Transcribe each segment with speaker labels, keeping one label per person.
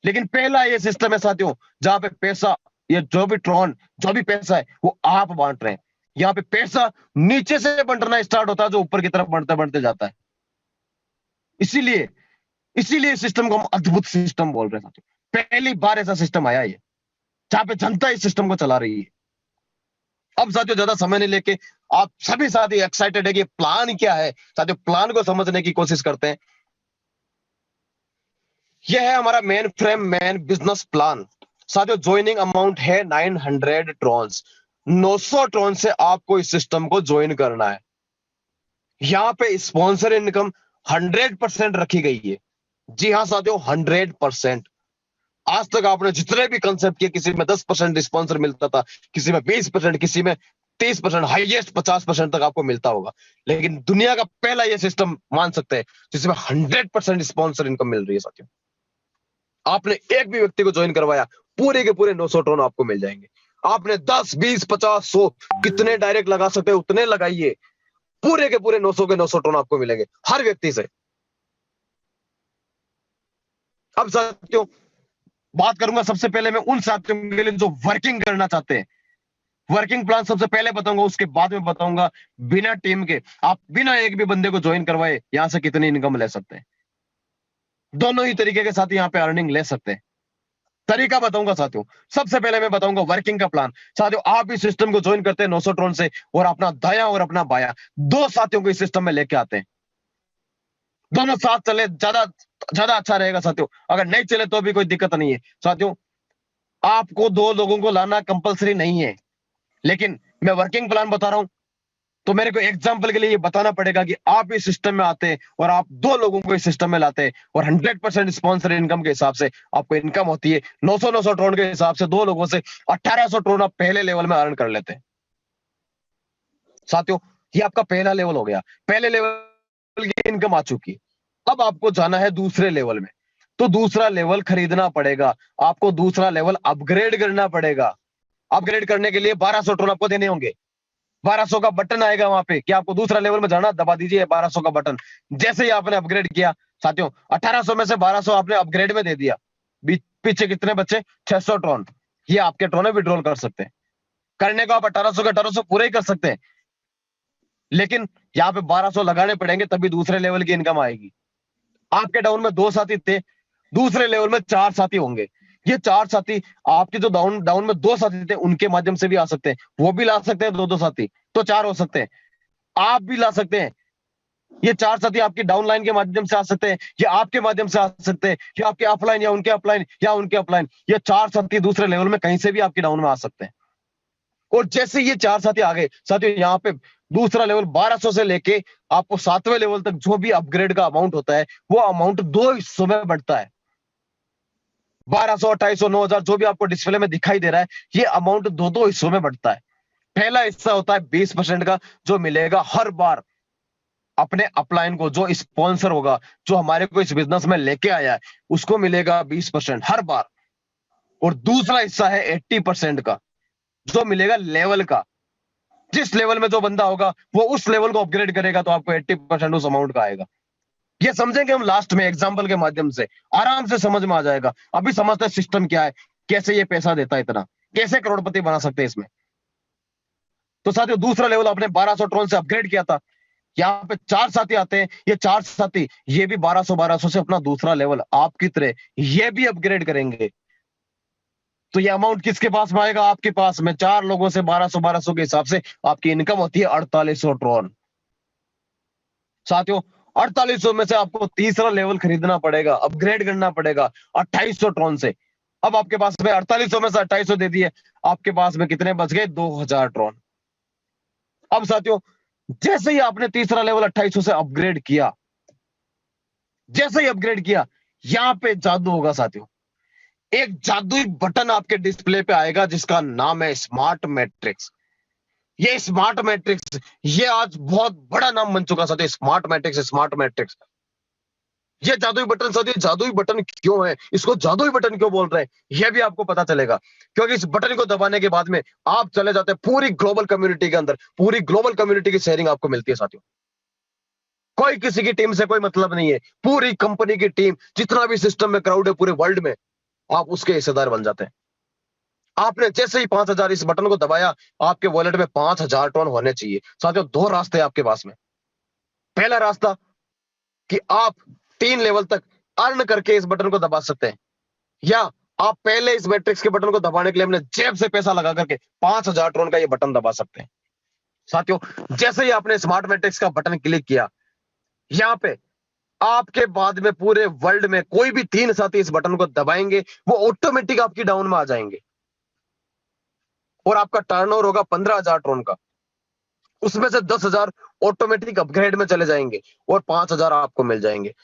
Speaker 1: लेकिन पहला ये सिस्टम है साथियों जहां पे पैसा, ये जो भी ट्रॉन, जो भी पैसा है वो आप बांट रहे हैं। यहाँ पे पैसा नीचे से बंटना स्टार्ट होता है जो ऊपर की तरफ बढ़ते बढ़ते जाता है। इसीलिए इसीलिए इस सिस्टम को हम अद्भुत सिस्टम बोल रहे हैं साथियों। पहली बार ऐसा सिस्टम आया है जहां पे जनता इस सिस्टम को चला रही है। अब साथियों ज्यादा समय नहीं लेके आप सभी साथी एक्साइटेड है कि प्लान क्या है, साथियों प्लान को समझने की कोशिश करते हैं। यह है हमारा main frame main business plan. साथियों ज्वाइनिंग अमाउंट है 900 ट्रॉन्स। 900 ट्रॉन से आपको इस सिस्टम को ज्वाइन करना है। यहां पे स्पॉन्सर इनकम 100% रखी गई है। जी हाँ साथियों, 100%। आज तक आपने जितने भी कंसेप्ट किए, किसी में 10% स्पॉन्सर मिलता था, किसी में 20%, किसी में 30%, हाईएस्ट 50% तक आपको मिलता होगा। लेकिन दुनिया का पहला यह सिस्टम मान सकते हैं जिसमें 100% स्पॉन्सर इनकम मिल रही है साथियों। आपने एक भी व्यक्ति को ज्वाइन करवाया, पूरे के पूरे 900 टोन आपको मिल जाएंगे। आपने 10, 20, 50, 100 कितने डायरेक्ट लगा सकते हैं उतने लगाइए, पूरे के पूरे 900 के 900 टोन आपको मिलेंगे हर व्यक्ति से। अब साथियों बात करूंगा सबसे पहले मैं उन साथियों के लिए जो वर्किंग करना चाहते हैं। वर्किंग प्लान सबसे पहले बताऊंगा, उसके बाद में बताऊंगा बिना टीम के आप बिना एक भी बंदे को ज्वाइन करवाए यहां से कितनी इनकम ले सकते हैं। दोनों ही तरीके के साथ यहां पे अर्निंग ले सकते हैं। तरीका बताऊंगा साथियों। सबसे पहले मैं बताऊंगा वर्किंग का प्लान। साथियों आप इस सिस्टम को ज्वाइन करते हैं 900 ट्रोन से, और अपना दाया और अपना बाया दो साथियों को इस सिस्टम में लेके आते हैं। दोनों साथ चले ज्यादा ज्यादा अच्छा रहेगा साथियों। अगर नहीं चले तो भी कोई दिक्कत नहीं है साथियों। आपको दो लोगों को लाना कंपलसरी नहीं है, लेकिन मैं वर्किंग प्लान बता रहा हूं तो मेरे को एग्जाम्पल के लिए ये बताना पड़ेगा कि आप इस सिस्टम में आते हैं और आप दो लोगों को इस सिस्टम में लाते हैं, और 100% स्पॉन्सर इनकम के हिसाब से आपको इनकम होती है 900 ट्रोन के हिसाब से दो लोगों से 1800 ट्रोन आप पहले लेवल में अर्न कर लेते हैं साथियों। ये आपका पहला लेवल हो गया। पहले लेवल की इनकम आ चुकी है। अब आपको जाना है दूसरे लेवल में, तो दूसरा लेवल खरीदना पड़ेगा। आपको दूसरा लेवल अपग्रेड करना पड़ेगा। अपग्रेड करने के लिए 1200 ट्रोन आपको देने होंगे। 1200 का बटन आएगा वहां पे कि आपको दूसरा लेवल में जाना, दबा दीजिए 1200 का बटन। जैसे ही आपने अपग्रेड किया साथियों, 1800 में से 1200 आपने अपग्रेड में दे दिया, पीछे कितने बच्चे 600 ट्रॉन। ये आपके ट्रॉन में विड्रॉल कर सकते हैं। करने को आप 1800 के 1800 पूरे ही कर सकते हैं, लेकिन यहाँ पे 1200 लगाने पड़ेंगे तभी दूसरे लेवल की इनकम आएगी। आपके डाउन में 2 साथी थे, दूसरे लेवल में 4 साथी होंगे। ये 4 साथी आपके जो डाउन डाउन में 2 साथी थे उनके माध्यम से भी आ सकते हैं, वो भी ला सकते हैं 2-2 साथी, तो 4 हो सकते हैं। आप भी ला सकते हैं। ये 4 साथी आपकी डाउनलाइन के माध्यम से आ सकते हैं, ये आपके माध्यम से आ सकते हैं, या आपके अपलाइन या उनके अपलाइन या उनके अपलाइन। ये 4 साथी दूसरे लेवल में कहीं से भी आपकी डाउन में आ सकते हैं। और जैसे ये 4 साथी आ गए साथियों, यहाँ पे दूसरा लेवल 1200 से लेके आपको 7वें लेवल तक जो भी अपग्रेड का अमाउंट होता है वो अमाउंट 2 हिस्सों में बढ़ता है। 1200, 2800, 9000 जो भी आपको डिस्प्ले में दिखाई दे रहा है, ये अमाउंट 2-2 हिस्सों में बढ़ता है। पहला हिस्सा होता है 20% का, जो मिलेगा हर बार अपने अपलाइन को, जो स्पॉन्सर होगा, जो हमारे को इस बिजनेस में लेके आया है, उसको मिलेगा 20% हर बार। और दूसरा हिस्सा है 80% का, जो मिलेगा लेवल का। जिस लेवल में जो बंदा होगा वो उस लेवल को अपग्रेड करेगा तो आपको 80% उस अमाउंट का आएगा। ये समझेंगे हम लास्ट में एग्जाम्पल के माध्यम से, आराम से समझ में आ जाएगा। अभी समझते हैं सिस्टम क्या है, कैसे ये पैसा देता है इतना, कैसे करोड़पति बना सकते हैं इसमें। तो साथियों दूसरा लेवल आपने 1200 ट्रोन से अपग्रेड किया था। यहाँ पे 4 साथी आते हैं, ये 4 साथी ये भी 1200 से अपना दूसरा लेवल आपकी तरह ये भी अपग्रेड करेंगे। तो ये अमाउंट किसके पास में आएगा? आपके पास में। 4 लोगों से 1200 के हिसाब से आपकी इनकम होती है 4800 ट्रोन। साथियों 4800 में से आपको तीसरा लेवल खरीदना पड़ेगा, अपग्रेड करना पड़ेगा 2800 ट्रोन से। अब आपके पास में 4800 में से 2800 दे दिए, आपके पास में कितने बच गए? 2000 ट्रोन। अब साथियों जैसे ही आपने तीसरा लेवल 2800 से अपग्रेड किया, जैसे ही अपग्रेड किया, यहां पे जादू होगा साथियों। एक जादुई बटन आपके डिस्प्ले पे आएगा जिसका नाम है स्मार्ट मैट्रिक्स। ये स्मार्ट मैट्रिक्स ये आज बहुत बड़ा नाम बन चुका साथियों। Smart matrix, smart matrix. ये जादुई बटन साथियों, जादुई बटन क्यों है, इसको जादुई बटन क्यों बोल रहे हैं, यह भी आपको पता चलेगा। क्योंकि इस बटन को दबाने के बाद में आप चले जाते हैं पूरी ग्लोबल कम्युनिटी के अंदर। पूरी ग्लोबल कम्युनिटी की शेयरिंग आपको मिलती है साथियों। कोई किसी की टीम से कोई मतलब नहीं है। पूरी कंपनी की टीम, जितना भी सिस्टम में क्राउड है पूरे वर्ल्ड में, आप उसके हिस्सेदार बन जाते हैं। आपने जैसे ही 5,000 इस बटन को दबाया, आपके वॉलेट में 5,000 टोन होने चाहिए। साथियों, दो रास्ते आपके पास में। पहला रास्ता कि आप 3 लेवल तक अर्न करके इस बटन को दबा सकते हैं, या आप पहले इस मैट्रिक्स के बटन को दबाने के लिए अपने जेब से पैसा लगा करके 5,000 टोन का ये बटन दबा सकते हैं। साथियों, जैसे ही आपने स्मार्ट मैट्रिक्स का बटन क्लिक किया, यहां पे आपके बाद में पूरे वर्ल्ड में कोई भी 3 साथी इस बटन को दबाएंगे, वो ऑटोमेटिक आपकी डाउन में आ जाएंगे और आपका टर्नओवर होगा 15,000 टोन का। उसमें से 10,000 ऑटोमेटिक अपग्रेड में चले जाएंगे और 5,000 आपको मिल जाएंगे।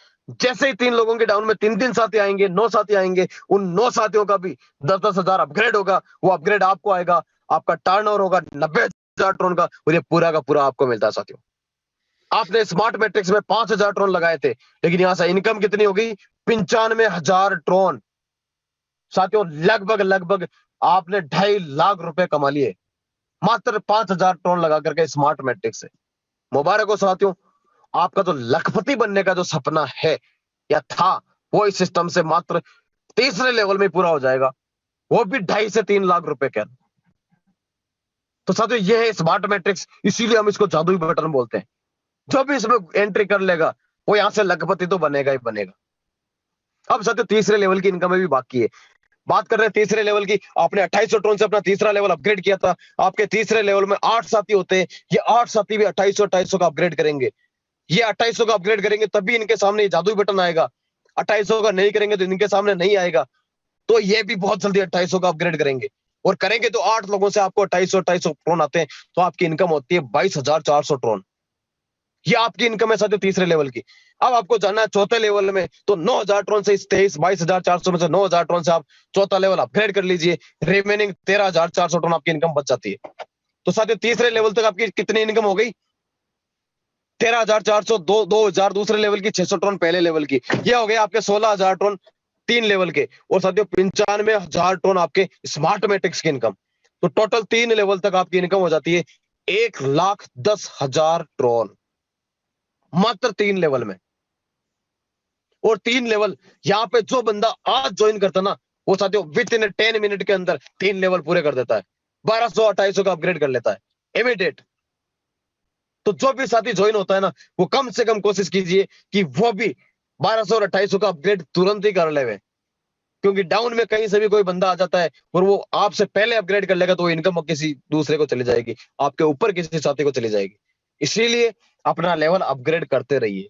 Speaker 1: जैसे ही 3 लोगों के डाउन में 3-3 साथी आएंगे, 9 साथी आएंगे, उन 9 साथियों का भी 10-10 हजार अपग्रेड होगा। वो अपग्रेड आपको आएगा, आपका टर्नओवर होगा 90,000 टोन का और ये पूरा का पूरा आपको मिलता है। साथियों, आपने स्मार्ट मैट्रिक्स में 5,000 ट्रोन लगाए थे, लेकिन यहां से इनकम कितनी हो गई? 95,000 ट्रोन। साथियों, लगभग लगभग आपने 2.5 लाख रुपए कमा लिए मात्र 5,000 ट्रोन लगा करके स्मार्ट मैट्रिक्स से। मुबारक हो साथियों, आपका जो लखपति बनने का जो सपना है या था, वो इस सिस्टम से मात्र तीसरे लेवल में पूरा हो जाएगा, वो भी 2.5 से 3 लाख रुपए के। तो साथियों, ये है स्मार्ट मैट्रिक्स, इसीलिए हम इसको जादुई बटन बोलते हैं। जो भी इसमें एंट्री कर लेगा, वो यहां से लखपति तो बनेगा ही बनेगा। अब साथियों, तीसरे लेवल की इनकम में भी बाकी है। बात कर रहे हैं तीसरे लेवल की। आपने 2800 ट्रोन से अपना तीसरा लेवल अपग्रेड किया था। आपके तीसरे लेवल में 8 साथी होते हैं। ये 8 साथी भी 2800 का अपग्रेड करेंगे। ये 2800 का अपग्रेड करेंगे, तभी इनके सामने ये जादुई बटन आएगा। 2800 का नहीं करेंगे तो इनके सामने नहीं आएगा। तो ये भी बहुत जल्दी 2800 का अपग्रेड करेंगे, और करेंगे तो 8 लोगों से आपको 2800 ट्रोन आते हैं, तो आपकी इनकम होती है 22,400 ट्रोन। ये आपकी इनकम है साथियों तीसरे लेवल की। अब आपको जानना है चौथे लेवल में, तो 9,000 ट्रोन से इस 22,400 में से 9,000 ट्रोन से आप चौथा लेवल अपग्रेड कर लीजिए। रिमेनिंग 13,400 ट्रोन आपकी इनकम बच जाती है। तो साथियों, तीसरे लेवल तक आपकी कितनी इनकम हो गई? 13,400, 2,000 दूसरे लेवल की, 600 ट्रोन पहले लेवल की। ये हो गया आपके 16,000 ट्रोन 3 लेवल के, और साथियों 95,000 ट्रोन आपके स्मार्ट मैट्रिक्स की इनकम। तो टोटल 3 लेवल तक आपकी इनकम हो जाती है 1,10,000 ट्रोन मात्र 3 लेवल में। और 3 लेवल यहाँ पे जो बंदा आज ज्वाइन करता ना, वो साथियों विद इन 10 मिनट के अंदर 3 लेवल पूरे कर देता है। 1200-2800 का अपग्रेड कर लेता है इमीडिएट। तो जो भी साथी ज्वाइन होता है ना, वो कम से कम कोशिश कीजिए कि वो भी 1200 और 2800 का अपग्रेड तुरंत ही कर ले, क्योंकि डाउन में कहीं से भी कोई बंदा आ जाता है और वो आपसे पहले अपग्रेड कर लेगा, तो इनकम किसी दूसरे को चली जाएगी, आपके ऊपर किसी साथी को चली जाएगी। इसीलिए अपना लेवल अपग्रेड करते रहिए।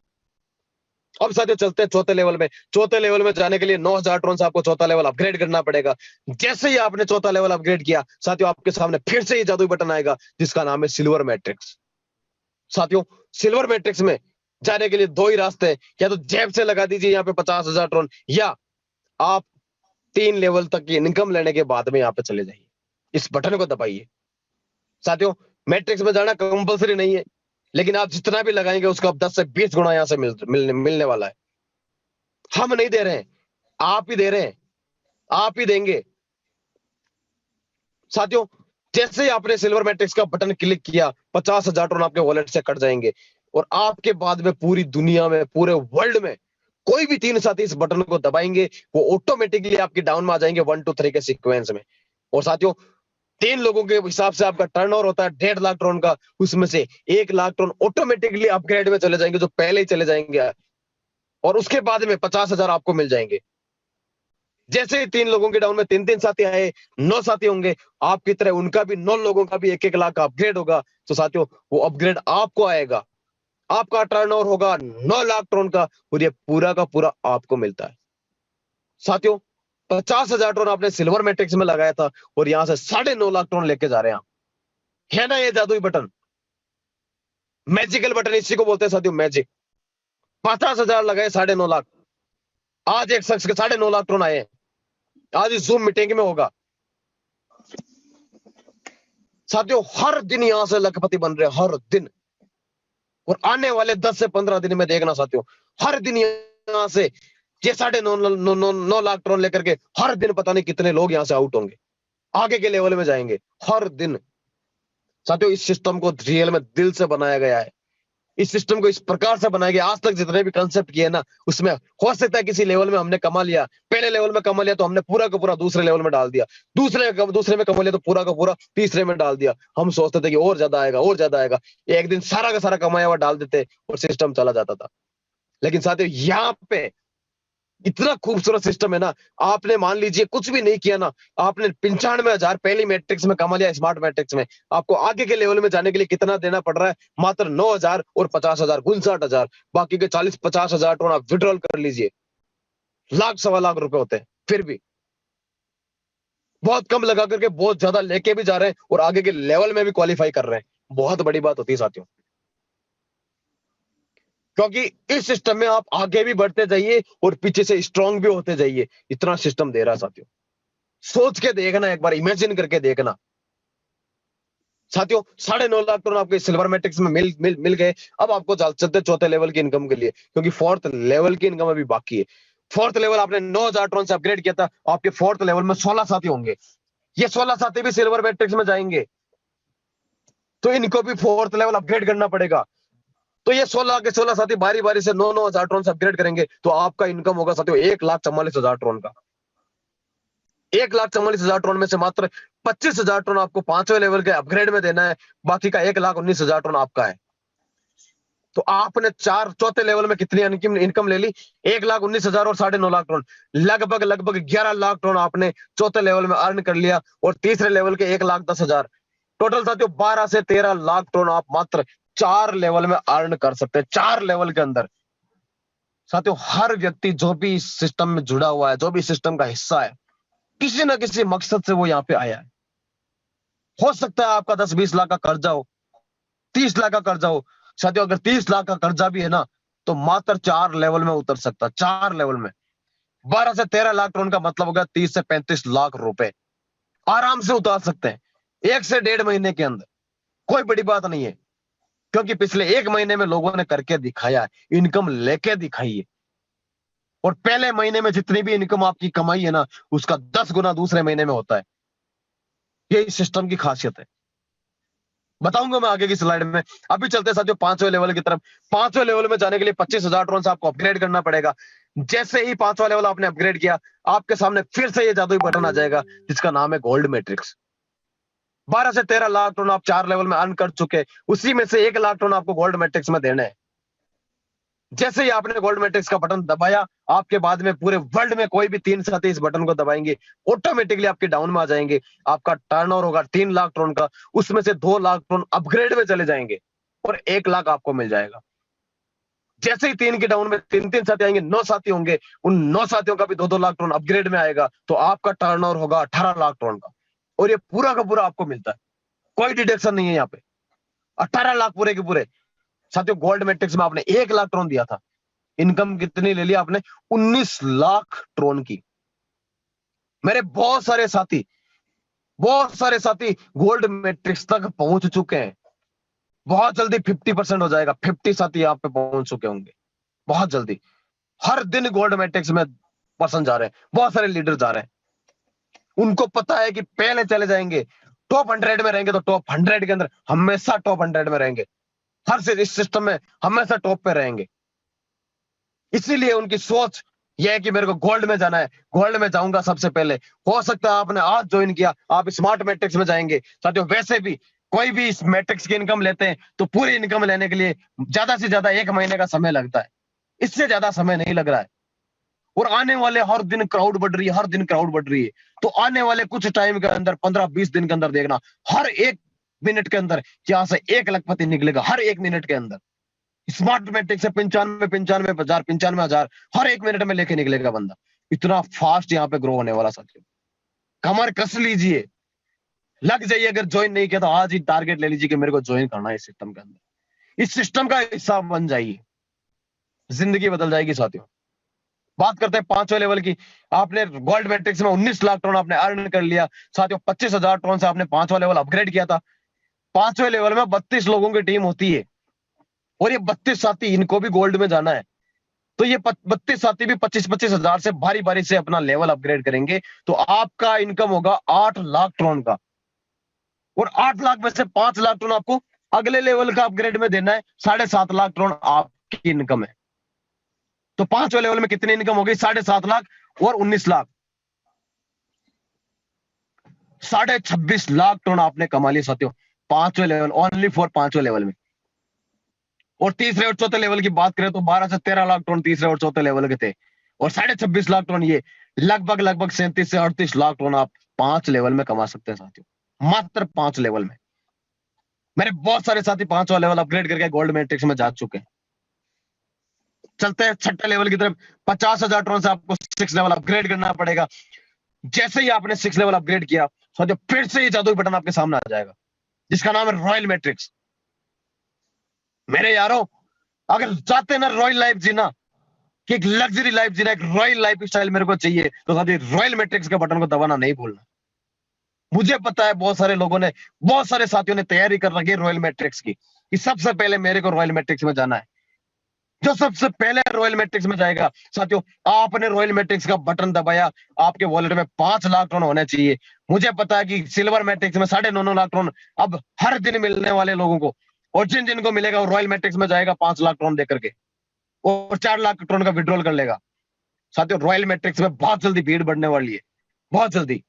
Speaker 1: अब साथियों, चलते हैं चौथे लेवल में। चौथे लेवल में जाने के लिए 9,000 ट्रोन से आपको चौथा लेवल अपग्रेड करना पड़ेगा। जैसे ही आपने चौथा लेवल अपग्रेड किया, साथियों आपके सामने फिर से ये जादुई बटन आएगा, जिसका नाम है सिल्वर मैट्रिक्स। साथियों, सिल्वर मैट्रिक्स में जाने के लिए 2 ही रास्ते हैं। या तो जेब से लगा दीजिए यहाँ पे 50,000 ट्रोन, या आप 3 लेवल तक की इनकम लेने के बाद में यहाँ पे चले जाइए, इस बटन को दबाइए। साथियों, मैट्रिक्स में जाना कंपलसरी नहीं है, लेकिन आप जितना भी लगाएंगे उसका 10 से 20 गुना यहां से मिलने वाला है। हम नहीं दे रहे हैं, आप ही दे रहे हैं, आप ही देंगे। साथियों, जैसे ही आपने सिल्वर मैट्रिक्स का बटन क्लिक किया, 50,000 ट्रोन आपके वॉलेट से कट जाएंगे, और आपके बाद में पूरी दुनिया में, पूरे वर्ल्ड में कोई भी 3 साथी इस बटन को दबाएंगे, वो ऑटोमेटिकली आपकी डाउन में आ जाएंगे 1 2 3 के सीक्वेंस में। और साथियों, 3 लोगों के हिसाब से आपका टर्नओवर होता है 1.5 लाख ट्रोन का, उसमें से 1 लाख ट्रोन ऑटोमेटिकली अपग्रेड में चले जाएंगे, जो पहले ही चले जाएंगे, और उसके बाद में 50,000 आपको मिल जाएंगे। जैसे ही 3 लोगों के डाउन में 3-3 साथी आए, 9 साथी होंगे, आपकी तरह उनका भी 9 लोगों का भी 1-1 लाख का अपग्रेड होगा। तो साथियों, वो अपग्रेड आपको आएगा, आपका टर्नओवर होगा 9 लाख ट्रोन का, और ये पूरा का पूरा आपको मिलता है। साथियों, 50,000 ट्रोन आपने सिल्वर मैट्रिक्स में लगाया था, और यहां से 9.5 लाख ट्रोन लेके जा रहे हैं आप। है ना ये जादुई बटन, मैजिकल बटन इसी को बोलते हैं साथियों, मैजिक। 50,000 लगाए, 9.5 लाख। आज एक शख्स के 9.5 लाख ट्रोन आए हैं। आज इस जूम मीटिंग में होगा। साथियों, हर दिन यहां से लखपति बन रहे हैं, हर दिन। और आने वाले 10 से 15 दिन में देखना साथियों, हर दिन यहां से ये 9.5 लाख ट्रोन लेकर के हर दिन पता नहीं कितने लोग यहां से आउट होंगे, आगे के लेवल में जाएंगे हर दिन। साथियों, इस सिस्टम को रियल में दिल से बनाया गया है। इस सिस्टम को इस प्रकार से बनाया गया, आज तक जितने भी कंसेप्ट किए ना, उसमें हो सकता है किसी लेवल में हमने कमा लिया, पहले लेवल में कमा लिया तो हमने पूरा का पूरा दूसरे लेवल में डाल दिया, दूसरे में कमा लिया तो पूरा का पूरा तीसरे में डाल दिया। हम सोचते थे कि और ज्यादा आएगा, और ज्यादा आएगा, एक दिन सारा का सारा कमाया हुआ डाल देते और सिस्टम चला जाता था। लेकिन साथियों यहाँ पे इतना खूबसूरत सिस्टम है ना, आपने मान लीजिए कुछ भी नहीं किया ना, आपने 95,000 पहली मैट्रिक्स में कमा लिया, स्मार्ट मैट्रिक्स में, आपको आगे के लेवल में जाने के लिए कितना देना पड़ रहा है? मात्र 9,000 और 50,000, 59,000, बाकी के 40-50,000 टोन आप विड्रॉल कर लीजिए। लाख सवा लाख रुपए होते हैं, फिर भी बहुत कम लगा करके बहुत ज्यादा लेके भी जा रहे हैं और आगे के लेवल में भी क्वालिफाई कर रहे हैं। बहुत बड़ी बात होती है साथियों, क्योंकि इस सिस्टम में आप आगे भी बढ़ते जाइए और पीछे से स्ट्रांग भी होते जाइए। इतना सिस्टम दे रहा है साथियों, सोच के देखना, एक बार इमेजिन करके देखना। साथियों 9.5 लाख टन आपके सिल्वर मैट्रिक्स में मिल गए। अब आपको चलते चौथे लेवल की इनकम के लिए, क्योंकि फोर्थ लेवल की इनकम अभी बाकी है। फोर्थ लेवल आपने 9,000 टन से अपग्रेड किया था, आपके फोर्थ लेवल में 16 साथी होंगे। ये 16 साथी भी सिल्वर मैट्रिक्स में जाएंगे, तो इनको भी फोर्थ लेवल अपग्रेड करना पड़ेगा। तो ये 16 के 16 साथी बारी बारी से 9,000 टन से अपग्रेड करेंगे, तो आपका इनकम होगा साथियों 1,44,000 टन का। 1,44,000 टन में से मात्र 25,000 टन आपको 5वें लेवल के अपग्रेड में देना है, बाकी का 1,19,000 टन आपका है। तो आपने चौथे लेवल में कितनी इनकम ले ली? 1,19,000 और 9.5 लाख टन, लगभग 11 लाख टन आपने चौथे लेवल में अर्न कर लिया, और तीसरे लेवल के 1,10,000। टोटल साथियों 12 से 13 लाख टन आप मात्र 4 लेवल में अर्न कर सकते हैं, 4 लेवल के अंदर। साथियों हर व्यक्ति जो भी इस सिस्टम में जुड़ा हुआ है, जो भी सिस्टम का हिस्सा है, किसी ना किसी मकसद से वो यहाँ पे आया है। हो सकता है आपका 10-20 लाख का कर्जा हो, 30 लाख का कर्जा हो। साथियों अगर 30 लाख का कर्जा भी है ना, तो मात्र 4 लेवल में उतर सकता है, 4 लेवल में। 12 से 13 लाख टन का मतलब होगा 30 से 35 लाख रुपए आराम से उतार सकते हैं 1 से 1.5 महीने के अंदर। कोई बड़ी बात नहीं है, क्योंकि पिछले 1 महीने में लोगों ने करके दिखाया है, इनकम लेके दिखाई है। और पहले महीने में जितनी भी इनकम आपकी कमाई है ना, उसका 10 गुना दूसरे महीने में होता है। यही सिस्टम की खासियत है, बताऊंगा मैं आगे की स्लाइड में। अभी चलते हैं साथियों 5वें लेवल की तरफ। 5वें लेवल में जाने के लिए 25,000 टन से आपको अपग्रेड करना पड़ेगा। जैसे ही 5वां लेवल आपने अपग्रेड किया, आपके सामने फिर से ये जादुई बटन आ जाएगा जिसका नाम है गोल्ड मैट्रिक्स। 12 से 13 लाख टन आप 4 लेवल में अर्न कर चुके, उसी में से 1 लाख टन आपको गोल्ड मैट्रिक्स में देने हैं। जैसे ही आपने गोल्ड मैट्रिक्स का बटन दबाया, आपके बाद में पूरे वर्ल्ड में कोई भी 3 साथी इस बटन को दबाएंगे, ऑटोमेटिकली आपके डाउन में आ जाएंगे। आपका टर्नओवर होगा 3 लाख टन का, उसमें से 2 लाख टन अपग्रेड में चले जाएंगे और 1 लाख आपको मिल जाएगा। जैसे ही 3 के डाउन में 3 साथी आएंगे, 9 साथी होंगे, उन 9 साथियों का भी 2-2 लाख टन अपग्रेड में आएगा, तो आपका टर्नओवर होगा 18 लाख टन का, और ये पूरा का पूरा आपको मिलता है, कोई डिडक्शन नहीं है यहाँ पे। 18 लाख पूरे के पूरे। साथियों गोल्ड मैट्रिक्स में आपने 1 लाख टन दिया था, इनकम कितनी ले ली आपने? 19 लाख टन की। मेरे बहुत सारे साथी गोल्ड मैट्रिक्स तक पहुंच चुके हैं। बहुत जल्दी 50% हो जाएगा, 50 साथी यहाँ पे पहुंच चुके होंगे बहुत जल्दी। हर दिन गोल्ड मैट्रिक्स में पर्सन जा रहे हैं, बहुत सारे लीडर जा रहे हैं। उनको पता है कि पहले चले जाएंगे, टॉप 100 में रहेंगे, तो टॉप 100 के अंदर हमेशा टॉप 100 में रहेंगे, हर से इस सिस्टम में हमेशा टॉप पे रहेंगे। इसीलिए उनकी सोच यह है कि मेरे को गोल्ड में जाना है, गोल्ड में जाऊंगा सबसे पहले। हो सकता है आपने आज ज्वाइन किया, आप स्मार्ट मैट्रिक्स में जाएंगे। साथियों वैसे भी कोई भी इस मैट्रिक्स की इनकम लेते हैं तो पूरी इनकम लेने के लिए ज्यादा से ज्यादा 1 महीने का समय लगता है, इससे ज्यादा समय नहीं लग रहा है। और आने वाले हर दिन क्राउड बढ़ रही है, हर दिन क्राउड बढ़ रही है। तो आने वाले कुछ टाइम के अंदर 15-20 दिन के अंदर देखना, हर 1 मिनट के अंदर यहाँ से 1 लखपति निकलेगा, हर 1 मिनट के अंदर। स्मार्ट मैट्रिक से 95,000 हर 1 मिनट में लेके निकलेगा बंदा। इतना फास्ट यहाँ पे ग्रो होने वाला साथियों, कमर कस लीजिए, लग जाइए। अगर ज्वाइन नहीं किया तो आज ही टारगेट ले लीजिए कि मेरे को ज्वाइन करना है इस सिस्टम के अंदर। इस सिस्टम का हिस्सा बन जाइए, जिंदगी बदल जाएगी साथियों। बात करते हैं 5वें लेवल की। आपने गोल्ड मैट्रिक्स में 19 लाख टन आपने अर्न कर लिया साथियों। 25,000 टन से आपने 5वां लेवल अपग्रेड किया था। 5वें लेवल में 32 लोगों की टीम होती है, और ये 32 साथी, इनको भी गोल्ड में जाना है। तो ये 32 साथी भी 25-25 हजार से बारी बारी से अपना लेवल अपग्रेड करेंगे, तो आपका इनकम होगा 8 लाख टन का। और 8 लाख में से 5 लाख टन आपको अगले लेवल का अपग्रेड में देना है 7.5 लाख करोड़ आपकी इनकम है। तो 5वें लेवल में कितनी इनकम होगी? 7.5 लाख और 19 लाख, 26.5 लाख करोड़ आपने कमा लिए साथियों 5वें लेवल, ओनली फॉर 5वें लेवल में। और तीसरे और चौथे लेवल की बात करें तो 12 से 13 लाख टन तीसरे और चौथे लेवल के थे, और 26.5 लाख टन ये लगभग 37 से 38 लाख टन आप 5 लेवल में कमा सकते हैं साथियों, मात्र 5 लेवल में। मेरे बहुत सारे साथी 5वां लेवल अपग्रेड करके गोल्ड मैट्रिक्स में जा चुके हैं। चलते हैं 6ठे लेवल की तरफ। 50,000 टन से आपको 6 लेवल अपग्रेड करना पड़ेगा। जैसे ही आपने 6 लेवल अपग्रेड किया साथियों, फिर से ये जादुई बटन आपके सामने आ जाएगा जिसका नाम है रॉयल मैट्रिक्स। मेरे यारों, अगर चाहते हैं ना रॉयल लाइफ जीना, कि एक लग्जरी लाइफ जीना, एक रॉयल लाइफ स्टाइल मेरे को चाहिए, तो साथी रॉयल मैट्रिक्स के बटन को दबाना नहीं भूलना। मुझे पता है बहुत सारे लोगों ने, बहुत सारे साथियों ने तैयारी कर रखी है रॉयल मैट्रिक्स की, कि सबसे पहले मेरे को रॉयल मैट्रिक्स में जाना है। जो सबसे पहले रॉयल मैट्रिक्स में जाएगा साथियों, आपने रॉयल मैट्रिक्स का बटन दबाया, आपके वॉलेट में 5 लाख टन होने चाहिए। मुझे पता है कि सिल्वर मैट्रिक्स में 9.5 लाख टन अब हर दिन मिलने वाले लोगों को, और जिन जिनको मिलेगा वो रॉयल मैट्रिक्स में जाएगा 5 लाख टन देकर के, और 4 लाख टन का विड्रॉल कर लेगा। साथियों रॉयल मैट्रिक्स में बहुत जल्दी भीड़ बढ़ने वाली है, बहुत जल्दी।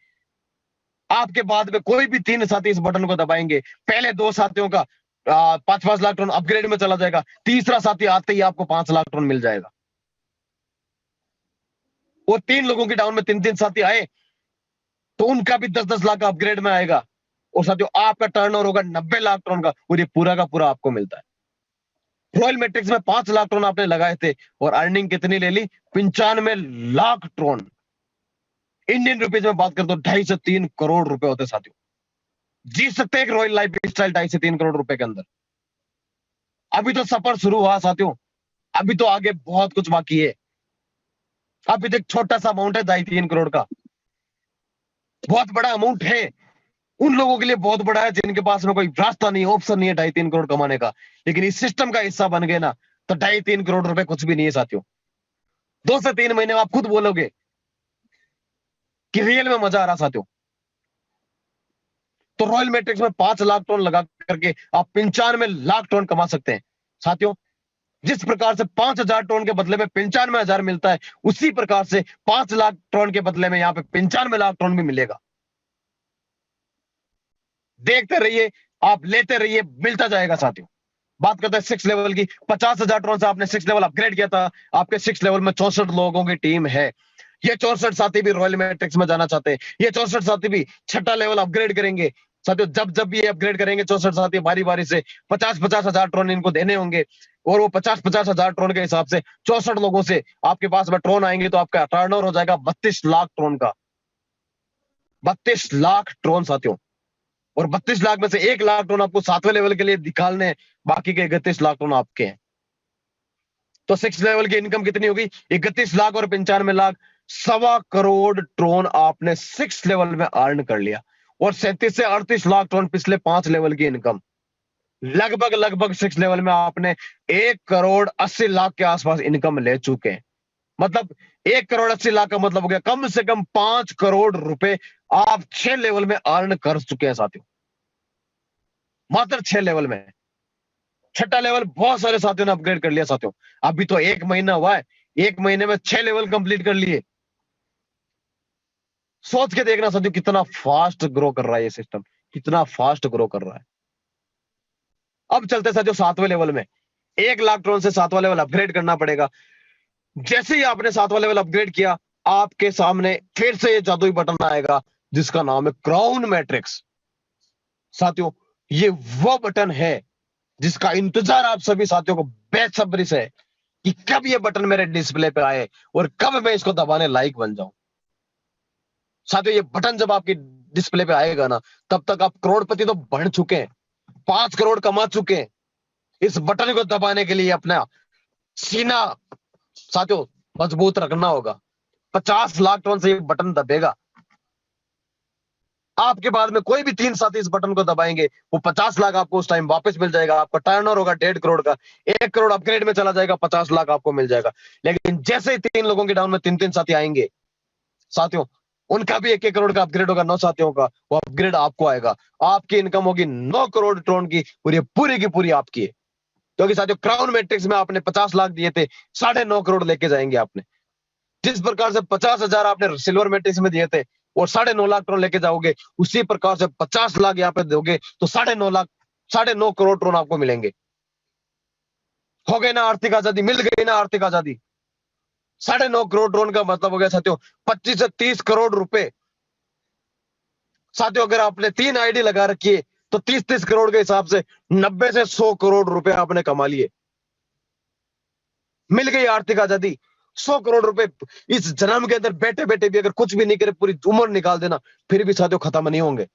Speaker 1: आपके बाद में कोई भी 3 साथी इस बटन को दबाएंगे, पहले 2 साथियों का 5-5 लाख टन अपग्रेड में चला जाएगा, तीसरा साथी आते ही आपको 5 लाख टन मिल जाएगा। और 3 लोगों की डाउन में 3-3 साथी आए तो उनका भी 10-10 लाख का अपग्रेड में आएगा, और साथियों आपका टर्नओवर होगा 90 लाख टन का, और ये पूरा का पूरा आपको मिलता है। रॉयल मैट्रिक्स में 5 लाख टन आपने लगाए थे, और अर्निंग कितनी ले ली? 95 लाख टन। इंडियन रुपीज में बात करते तो 2.5 से 3 करोड़ रुपए होते साथियों। जी सकते हैं एक रॉयल लाइफ स्टाइल 2.5 से 3 करोड़ रुपए के अंदर। अभी तो सफर शुरू हुआ साथियों, अभी तो आगे बहुत कुछ बाकी है। अभी तो एक छोटा सा अमाउंट है 2.5-3 करोड़ का, बहुत बड़ा अमाउंट है उन लोगों के लिए, बहुत बड़ा है जिनके पास में कोई रास्ता नहीं, ऑप्शन नहीं है 2.5-3 करोड़ कमाने का। लेकिन इस सिस्टम का हिस्सा बन गए ना, तो 2.5-3 करोड़ रुपए कुछ भी नहीं है साथियों। 2 से 3 महीने में आप खुद बोलोगे कि रियल में मजा आ रहा साथियों। तो रॉयल मैट्रिक्स में 5 लाख टन लगा करके आप 95 लाख टन कमा सकते हैं साथियों। जिस प्रकार से 5,000 टन के बदले में 95,000 मिलता है, उसी प्रकार से 5 लाख टन के बदले में यहाँ पे 95 लाख टन भी मिलेगा। देखते रहिए, आप लेते रहिए, मिलता जाएगा साथियों। बात करते हैं 6 लेवल की। 50,000 टन से आपने 6 लेवल अपग्रेड किया था, आपके 6 लेवल में 64 लोगों की टीम है। ये 64 साथी भी रॉयल मैट्रिक्स में जाना चाहते हैं। ये 64 साथी भी 6ठा लेवल अपग्रेड करेंगे साथियों। जब जब भी ये अपग्रेड करेंगे 64 साथी बारी बारी से 50-50 हजार टन इनको देने होंगे, और वो 50-50 हजार टन के हिसाब से 64 लोगों से आपके पास में ट्रोन आएंगे, तो आपका टर्नओवर हो जाएगा 32 लाख ट्रोन का। 32 लाख ट्रोन साथियों, और 32 लाख में से 1 लाख टन आपको 7वें लेवल के लिए निकालने हैं, बाकी के 31 लाख टन आपके हैं। तो 6 लेवल की इनकम कितनी होगी? 31 लाख और 95 लाख, 1.25 करोड़ ट्रोन आपने 6 लेवल में अर्न कर लिया। और 37 से 38 लाख टन पिछले 5 लेवल की इनकम, लगभग 6 लेवल में आपने 1 करोड़ 80 लाख के आसपास इनकम ले चुके हैं। मतलब 1 करोड़ 80 लाख का मतलब हो गया कम से कम 5 करोड़ रुपए आप 6 लेवल में अर्न कर चुके हैं साथियों, मात्र 6 लेवल में। 6ठा लेवल बहुत सारे साथियों ने अपग्रेड कर लिया साथियों। अभी तो 1 महीना हुआ है, 1 महीने में 6 लेवल कंप्लीट कर लिए। सोच के देखना साथियों कितना फास्ट ग्रो कर रहा है ये सिस्टम, कितना फास्ट ग्रो कर रहा है। अब चलते साथियों 7वें लेवल में। 1 लाख टन से 7वां लेवल अपग्रेड करना पड़ेगा। जैसे ही आपने 7वां लेवल अपग्रेड किया, आपके सामने फिर से ये जादुई बटन आएगा जिसका नाम है क्राउन मैट्रिक्स। साथियों ये वो बटन है जिसका इंतजार आप सभी साथियों को बेसब्री से है कि कब ये बटन मेरे डिस्प्ले पे आए और कब मैं इसको दबाने लायक बन जाऊं। साथियों ये बटन जब आपकी डिस्प्ले पे आएगा ना, तब तक आप करोड़पति तो बन चुके हैं, 5 करोड़ कमा चुके हैं। इस बटन को दबाने के लिए अपना सीना साथियों मजबूत रखना होगा। 50 लाख टन से ये बटन दबेगा। आपके बाद में कोई भी 3 साथी इस बटन को दबाएंगे, वो 50 लाख आपको उस टाइम वापस मिल जाएगा। आपका टर्नओवर होगा 1.5 करोड़ का, 1 करोड़ अपग्रेड में चला जाएगा, 50 लाख आपको मिल जाएगा। लेकिन जैसे ही 3 लोगों के डाउन में 3-3 साथी आएंगे साथियों, उनका भी 1-1 करोड़ का अपग्रेड होगा 9 साथियों का, वो अपग्रेड आपको आएगा। आपकी इनकम होगी 9 करोड़ ट्रोन की, और ये पूरी की पूरी आपकी है। क्योंकि साथियों क्राउन मैट्रिक्स में आपने 50 लाख दिए थे, 9.5 करोड़ लेके जाएंगे आपने। जिस प्रकार से 50,000 आपने सिल्वर मैट्रिक्स में दिए थे और 9.5 लाख ट्रोन लेके जाओगे, उसी प्रकार से 50 लाख यहाँ पे दोगे तो 9.5 लाख 9.5 करोड़ ट्रोन आपको मिलेंगे। हो गई ना आर्थिक आजादी, मिल गई ना आर्थिक आजादी। 9.5 करोड़ ड्रोन का मतलब हो गया साथियों 25 से 30 करोड़ रुपए। साथियों अगर आपने 3 आईडी लगा रखी है तो 30-30 करोड़ के हिसाब से 90 से 100 करोड़ रुपए आपने कमा लिए। मिल गई आर्थिक आजादी। 100 करोड़ रुपए इस जन्म के अंदर बैठे बैठे भी अगर कुछ भी नहीं करे, पूरी उम्र निकाल देना, फिर भी साथियों खत्म नहीं होंगे।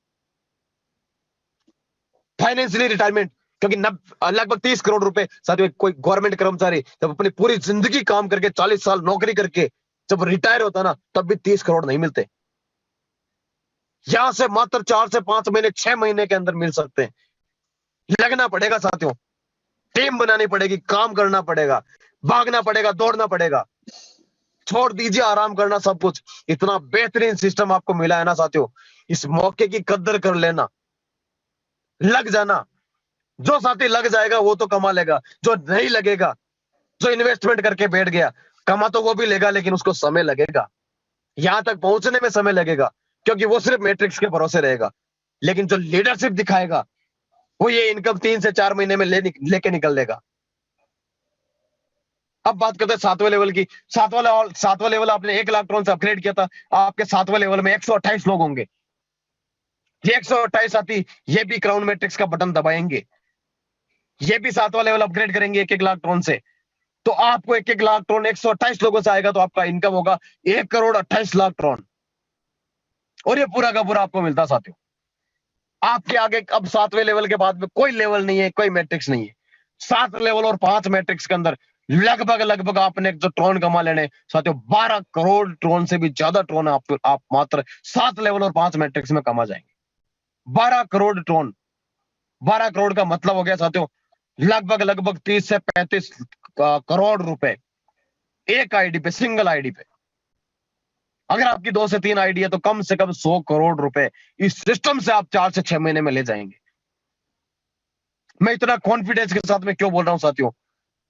Speaker 1: फाइनेंशियली रिटायरमेंट, क्योंकि लगभग 30 करोड़ रुपए साथियों कोई गवर्नमेंट कर्मचारी जब अपनी पूरी जिंदगी काम करके 40 साल नौकरी करके जब रिटायर होता ना, तब भी 30 करोड़ नहीं मिलते। यहां से मात्र 4 से 5 महीने 6 महीने के अंदर मिल सकते हैं। लगना पड़ेगा साथियों, टीम बनानी पड़ेगी, काम करना पड़ेगा, भागना पड़ेगा, दौड़ना पड़ेगा। छोड़ दीजिए आराम करना सब कुछ। इतना बेहतरीन सिस्टम आपको मिला है ना साथियों, इस मौके की कदर कर लेना, लग जाना। जो साथी लग जाएगा वो तो कमा लेगा, जो नहीं लगेगा, जो इन्वेस्टमेंट करके बैठ गया, कमा तो वो भी लेगा लेकिन उसको समय लगेगा, यहां तक पहुंचने में समय लगेगा, क्योंकि वो सिर्फ मैट्रिक्स के भरोसे रहेगा। लेकिन जो लीडरशिप दिखाएगा वो ये इनकम 3 से 4 महीने में लेके निकल लेगा। अब बात करते हैं 7वें लेवल की। सातवां लेवल आपने 1 लाख ट्रोन से अपग्रेड किया था, आपके 7वें लेवल में 128 लोग होंगे। ये 128 साथी ये भी क्राउन मैट्रिक्स का बटन दबाएंगे, ये भी 7वां लेवल अपग्रेड करेंगे 1-1 लाख ट्रोन से। तो आपको 1-1 लाख ट्रोन 128 लोगों से आएगा, तो आपका इनकम होगा 1 करोड़ 28 लाख ट्रोन। और ये पूरा का पूरा आपको मिलता साथियों। आपके आगे अब 7वें लेवल के बाद में कोई लेवल नहीं है, कोई मैट्रिक्स नहीं है। 7 लेवल और 5 मैट्रिक्स के अंदर लगभग आपने जो ट्रोन कमा लेने साथियों 12 करोड़ ट्रोन से भी ज्यादा ट्रोन आप मात्र 7 लेवल और 5 मैट्रिक्स में कमा जाएंगे। 12 करोड़ ट्रोन, 12 करोड़ का मतलब हो गया साथियों लगभग 30 से 35 करोड़ रुपए एक आईडी पे, सिंगल आईडी पे। अगर आपकी 2 से 3 आईडी है तो कम से कम 100 करोड़ रुपए इस सिस्टम से आप 4 से 6 महीने में ले जाएंगे। मैं इतना कॉन्फिडेंस के साथ में क्यों बोल रहा हूं साथियों,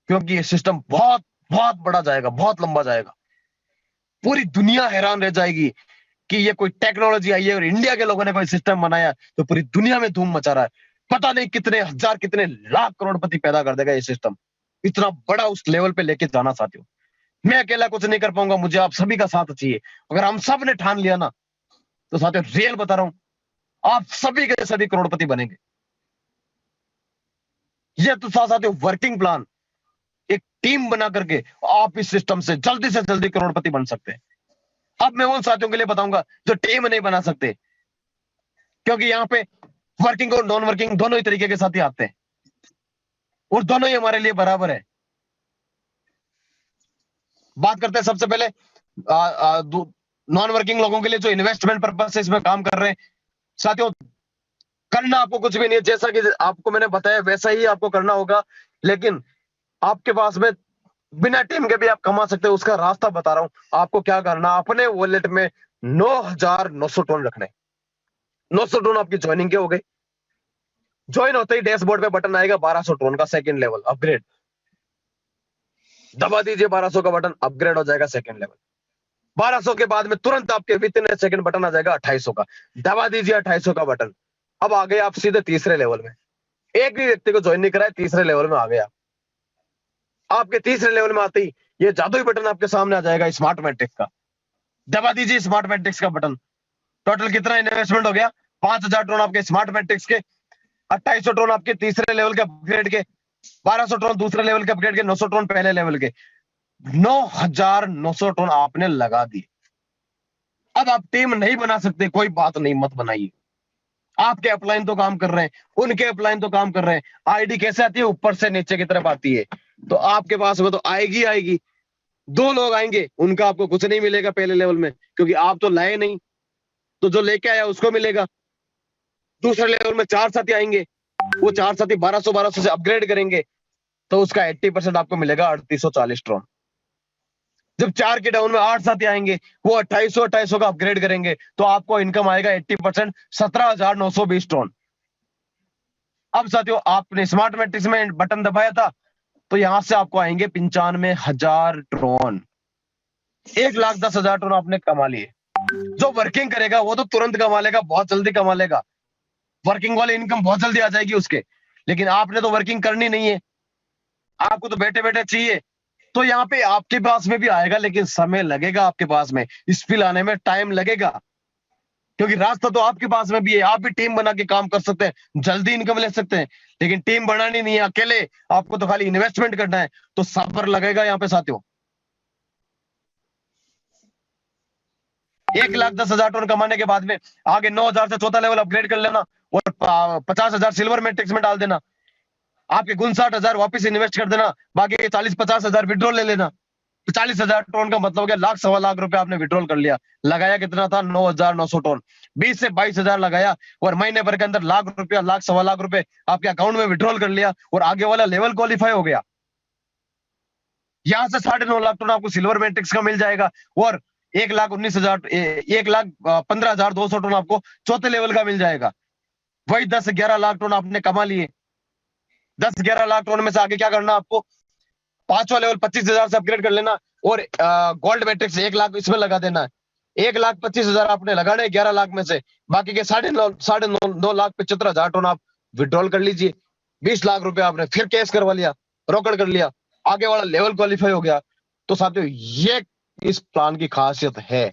Speaker 1: क्योंकि ये सिस्टम बहुत बहुत बड़ा जाएगा, बहुत लंबा जाएगा। पूरी दुनिया हैरान रह जाएगी कि ये कोई टेक्नोलॉजी आई है और इंडिया के लोगों ने कोई सिस्टम बनाया, तो पूरी दुनिया में धूम मचा रहा है। पता नहीं कितने हजार कितने लाख करोड़पति पैदा कर देगा ये सिस्टम। इतना बड़ा उस लेवल पे लेके जाना साथियों, मैं अकेला कुछ नहीं कर पाऊंगा, मुझे आप सभी का साथ चाहिए। अगर हम सब ने ठान लिया ना, तो साथियों रियल बता रहा हूं, आप सभी के सभी करोड़पति बनेंगे। ये तो साथियों वर्किंग प्लान, एक टीम बना करके आप इस सिस्टम से जल्दी करोड़पति बन सकते हैं। अब मैं उन साथियों के लिए बताऊंगा जो टीम नहीं बना सकते, क्योंकि यहाँ पे वर्किंग और नॉन वर्किंग दोनों ही तरीके के साथी आते हैं और दोनों ही हमारे लिए बराबर है। बात करते हैं सबसे पहले नॉन वर्किंग लोगों के लिए जो इन्वेस्टमेंट पर्पज से इसमें काम कर रहे हैं। साथियों करना आपको कुछ भी नहीं है, जैसा कि आपको मैंने बताया वैसा ही आपको करना होगा, लेकिन आपके पास में बिना टीम के भी आप कमा सकते हो, उसका रास्ता बता रहा हूं आपको क्या करना। अपने वॉलेट में 9,900 टोन रखने, 900 टोन आपकी ज्वाइनिंग के हो गई। ज्वाइन होते ही डैशबोर्ड पे बटन आएगा 1200 टोन का सेकंड लेवल अपग्रेड, दबा दीजिए 1200 का बटन, अपग्रेड हो जाएगा सेकंड लेवल। 1200 के बाद में तुरंत आपके विद इन सेकंड बटन आ जाएगा 2800 का, दबा दीजिए 2800 का बटन। अब आ गए आप सीधे तीसरे लेवल में। एक भी व्यक्ति को ज्वाइन नहीं कराया, तीसरे लेवल में आ गया। आपके तीसरे लेवल में आते ही ये जादुई बटन आपके सामने आ जाएगा स्मार्ट मैट्रिक्स का, दबा दीजिए स्मार्ट मैट्रिक्स का बटन। टोटल कितना इन्वेस्टमेंट हो गया, 5,000 टोन आपके स्मार्ट मैट्रिक्स के, 2800 टोन आपके तीसरे लेवल के अपग्रेड के, 1200 टोन दूसरे लेवल के अपग्रेड के, 900 टोन पहले लेवल के, 9,900 टोन आपने लगा दिए। अब आप टीम नहीं बना सकते, कोई बात नहीं, मत बनाइए। आपके अपलाइन तो काम कर रहे हैं, उनके अपलाइन तो काम कर रहे हैं। आईडी कैसे आती है, ऊपर से नीचे की तरफ आती है, तो आपके पास में तो आएगी आएगी। 2 लोग आएंगे, उनका आपको कुछ नहीं मिलेगा पहले लेवल में, क्योंकि आप तो लाए नहीं, तो जो लेके आया उसको मिलेगा। दूसरे लेवल में 4 साथी आएंगे, वो 4 साथी 1200 से अपग्रेड करेंगे, तो उसका 80% आपको मिलेगा 3840 ट्रॉन। जब 4 के डाउन में 8 साथी आएंगे, वो 2800 का अपग्रेड करेंगे, तो आपको इनकम आएगा 80%, 17,920 टन। अब साथियों, आपने स्मार्ट मैट्रिक्स में बटन दबाया था, तो यहां से आपको आएंगे 95,000 टन। 1,10,000 टन आपने कमा लिए। जो वर्किंग करेगा वो तो तुरंत कमा लेगा, बहुत जल्दी कमा लेगा, वर्किंग वाली इनकम बहुत जल्दी आ जाएगी उसके। लेकिन आपने तो वर्किंग करनी नहीं है, आपको तो बैठे बैठे चाहिए। तो यहाँ पे आपके पास में भी आएगा, लेकिन समय लगेगा, आपके पास में स्किल आने में टाइम लगेगा, क्योंकि रास्ता तो आपके पास में भी है। आप भी टीम बना के काम कर सकते हैं, जल्दी इनकम ले सकते हैं, लेकिन टीम बनानी नहीं है अकेले, आपको तो खाली इन्वेस्टमेंट करना है, तो सब्र लगेगा यहाँ पे साथियों। 1,10,000 टन कमाने के बाद में आगे 9,000 से चौथा लेवल अपग्रेड कर लेना, और 50,000 सिल्वर मैट्रिक्स में डाल देना। आपके 59,000 वापस इन्वेस्ट कर देना, बाकी 40-50,000 विड्रॉल ले लेना। तो 40,000 टन का मतलब हो गया 1,00,000 सवा लाख रुपए आपने विड्रॉल कर लिया। लगाया कितना था? 9,900 टन। 20 से 22,000 लगाया, और महीने भर के अंदर 1,00,000 रुपया, 1,00,000 सवा लाख रुपए आपके अकाउंट में विड्रॉल कर लिया, और आगे वाला लेवल क्वालिफाई हो गया। यहां से 9.5 लाख टन आपको सिल्वर मैट्रिक्स का मिल जाएगा, और 1,19,000 1,15,200 टन आपको चौथे लेवल का मिल जाएगा। वही 10-11 लाख टन आपने कमा लिए। 10-11 लाख टन में से आगे क्या करना आपको? पांचवा लेवल 25,000 से अपग्रेड कर लेना, और गोल्ड मैट्रिक्स 1,00,000 इसमें लगा देना है। 1,25,000 आपने लगाने 11 लाख में से, बाकी के 9,75,000 टन आप विड्रॉल कर लीजिए। 20 लाख रुपए आपने फिर कैश करवा लिया, रोकड़ कर लिया, आगे वाला लेवल क्वालिफाई हो गया। तो साथियों, ये इस प्लान की खासियत है।